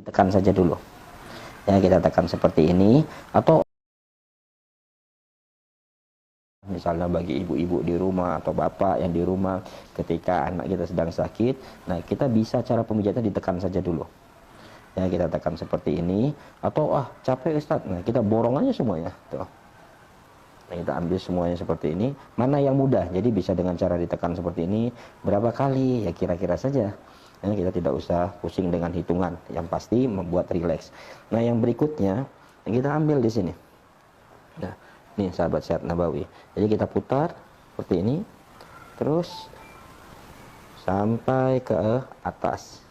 tekan saja dulu. Ya, kita tekan seperti ini, atau misalnya bagi ibu-ibu di rumah atau bapak yang di rumah ketika anak kita sedang sakit, nah kita bisa cara pemijatan ditekan saja dulu. Ya, kita tekan seperti ini, atau capek Ustaz, nah kita borong aja semuanya tuh. Nah, kita ambil semuanya seperti ini. Mana yang mudah? Jadi bisa dengan cara ditekan seperti ini. Berapa kali? Ya kira-kira saja. Nah, kita tidak usah pusing dengan hitungan. Yang pasti membuat rileks. Nah, yang berikutnya yang kita ambil di sini. Nah, ini sahabat sehat Nabawi. Jadi kita putar seperti ini. Terus sampai ke atas.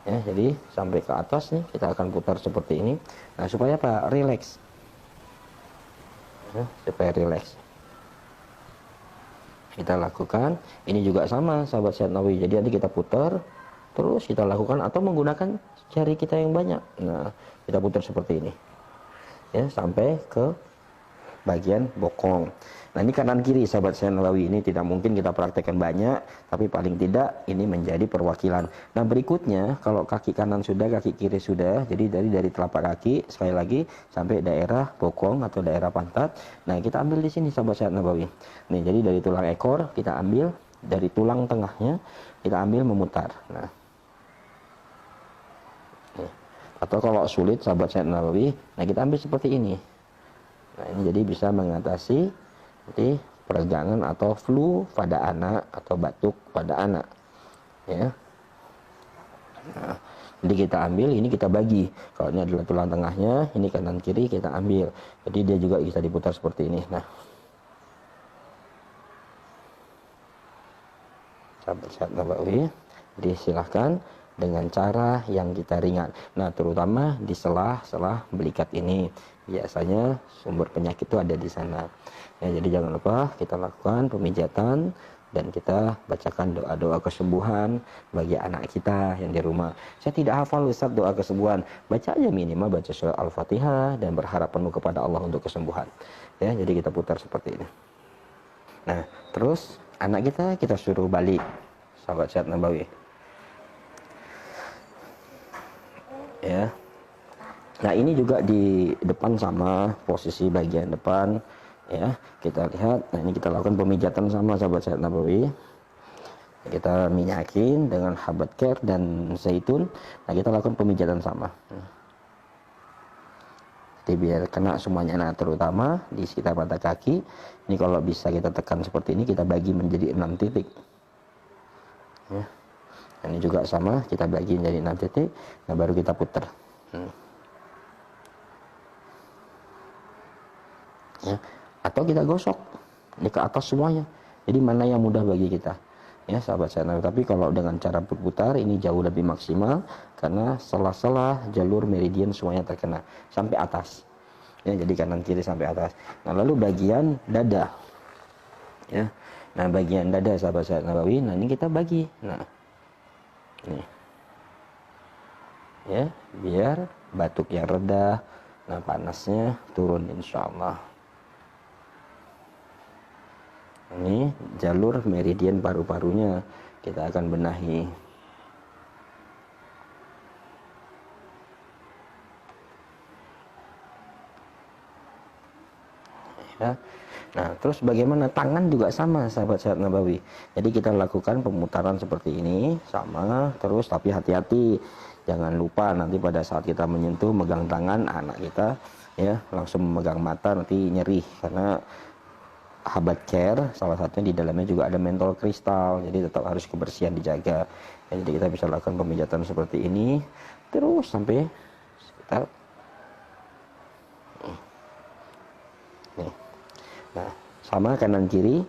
Ya, jadi sampai ke atas nih kita akan putar seperti ini. Nah, supaya apa? Rileks. Ya, supaya rileks. Kita lakukan ini juga sama sahabat sehat Nabawi. Jadi nanti kita putar terus kita lakukan, atau menggunakan jari kita yang banyak. Nah, kita putar seperti ini ya sampai ke bagian bokong. Nah, ini kanan kiri sahabat sehat Nabawi, ini tidak mungkin kita praktekkan banyak, tapi paling tidak ini menjadi perwakilan. Nah, berikutnya kalau kaki kanan sudah, kaki kiri sudah, jadi dari telapak kaki sekali lagi sampai daerah bokong atau daerah pantat. Nah, kita ambil di sini sahabat sehat Nabawi. Nih, jadi dari tulang ekor kita ambil, dari tulang tengahnya kita ambil memutar. Nah, nih. Atau kalau sulit sahabat sehat Nabawi, nah kita ambil seperti ini. Nah, ini jadi bisa mengatasi seperti peregangan atau flu pada anak atau batuk pada anak ya. Nah, jadi kita ambil ini, kita bagi, kalau ini adalah tulang tengahnya, ini kanan kiri kita ambil, jadi dia juga bisa diputar seperti ini. Nah, sahabat sehat Nabawi, jadi silahkan dengan cara yang kita ringan. Nah, terutama di selah-selah belikat ini, biasanya sumber penyakit itu ada di sana. Ya, jadi jangan lupa kita lakukan pemijatan dan kita bacakan doa-doa kesembuhan bagi anak kita yang di rumah. Saya tidak hafal Ustaz doa kesembuhan, baca aja minimal baca surah Al-Fatihah dan berharap penuh kepada Allah untuk kesembuhan. Ya, jadi kita putar seperti ini. Nah, terus anak kita suruh balik, sahabat sehat Nabawi. Ya. Nah, ini juga di depan sama, posisi bagian depan ya. Kita lihat, nah ini kita lakukan pemijatan sama sahabat sehat Nabawi. Kita minyakin dengan habat care dan zaitun. Nah, kita lakukan pemijatan sama. Jadi biar kena semuanya. Nah, terutama di sekitar mata kaki. Ini kalau bisa kita tekan seperti ini, kita bagi menjadi 6 titik. Ya. Ini juga sama, kita bagi menjadi 6 titik. Nah, baru kita putar. Ya. Atau kita gosok ini ke atas semuanya. Jadi mana yang mudah bagi kita ya sahabat saya. Tapi kalau dengan cara berputar ini jauh lebih maksimal, karena sela-sela jalur meridian semuanya terkena sampai atas ya, jadi kanan kiri sampai atas. Nah, lalu bagian dada ya. Nah, bagian dada sahabat saya Nabawi, nah ini kita bagi. Nah, ini ya, biar batuk yang reda, nah panasnya turun insya Allah. Ini jalur meridian paru-parunya kita akan benahi ya. Nah, terus bagaimana tangan juga sama sahabat sehat Nabawi. Jadi kita lakukan pemutaran seperti ini sama terus, tapi hati-hati jangan lupa nanti pada saat kita menyentuh megang tangan anak kita ya, langsung memegang mata nanti nyeri, karena habat care salah satunya di dalamnya juga ada mentol kristal, jadi tetap harus kebersihan dijaga ya. Jadi kita bisa lakukan pemijatan seperti ini terus sampai sekitar nih. Nah, sama kanan kiri.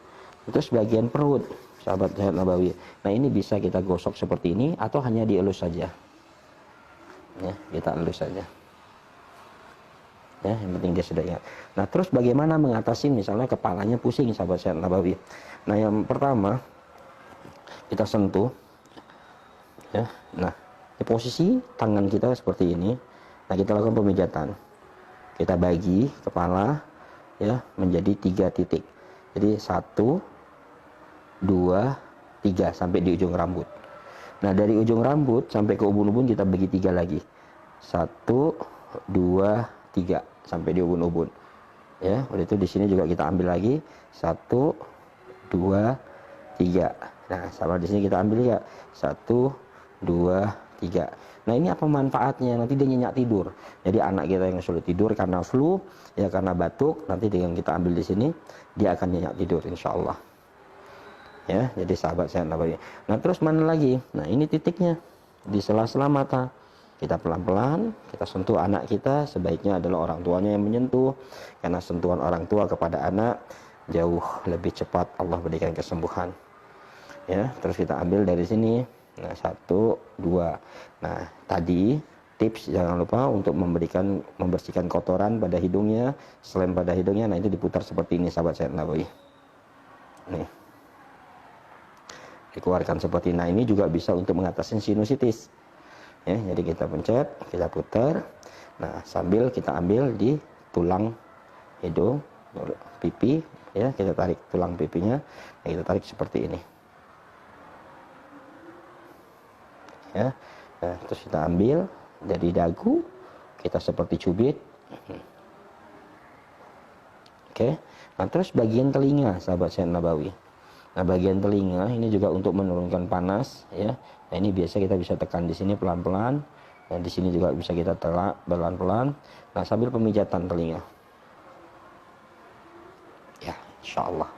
Terus bagian perut sahabat sehat Nabawi, nah ini bisa kita gosok seperti ini atau hanya dielus saja ya, kita elus saja ya, yang penting dia sudah ingat. Nah, terus bagaimana mengatasi misalnya kepalanya pusing sahabat sehat Nabawi. Nah, yang pertama kita sentuh ya. Nah, di posisi tangan kita seperti ini. Nah, kita lakukan pemijatan, kita bagi kepala ya menjadi 3 titik. Jadi 1, 2, 3 sampai di ujung rambut. Nah, dari ujung rambut sampai ke ubun-ubun kita bagi 3 lagi. 1, 2, 3 sampai di ubun-ubun. Ya, udah itu di sini juga kita ambil lagi 1, 2, 3. Nah, sama di sini kita ambil ya 1, 2, 3. Nah, ini apa manfaatnya? Nanti dia nyenyak tidur. Jadi anak kita yang sulit tidur karena flu, ya karena batuk, nanti dengan kita ambil di sini dia akan nyenyak tidur insya Allah. Ya, jadi sahabat sehat nabawiyah. Nah, terus mana lagi? Nah, ini titiknya di sela-sela mata. Kita pelan-pelan, kita sentuh anak kita, sebaiknya adalah orang tuanya yang menyentuh, karena sentuhan orang tua kepada anak jauh lebih cepat Allah berikan kesembuhan. Ya, terus kita ambil dari sini. Nah, 1, 2. Nah, tadi tips jangan lupa untuk membersihkan kotoran pada hidungnya, selain pada hidungnya. Nah, itu diputar seperti ini sahabat sehat nabawiyah. Nih. Dikeluarkan seperti ini. Nah, ini juga bisa untuk mengatasi sinusitis. Ya, jadi kita pencet, kita putar. Nah, sambil kita ambil di tulang hidung, pipi, ya, kita tarik tulang pipinya. Nah, kita tarik seperti ini. Ya. Nah, terus kita ambil dari dagu, kita seperti cubit. Oke. Nah, terus bagian telinga, sahabat sehat nabawiyah. Nah, bagian telinga ini juga untuk menurunkan panas, ya. Nah, ini biasa kita bisa tekan di sini pelan-pelan. Nah, di sini juga bisa kita telak pelan-pelan. Nah, sambil pemijatan telinga. Ya, insya Allah.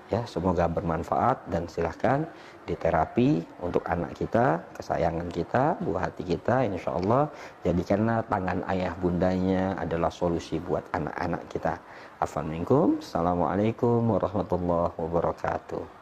Ya, semoga bermanfaat dan silahkan diterapi untuk anak kita, kesayangan kita, buah hati kita. Insya Allah, jadikanlah tangan ayah bundanya adalah solusi buat anak-anak kita. Afwan minkum. Assalamualaikum warahmatullahi wabarakatuh.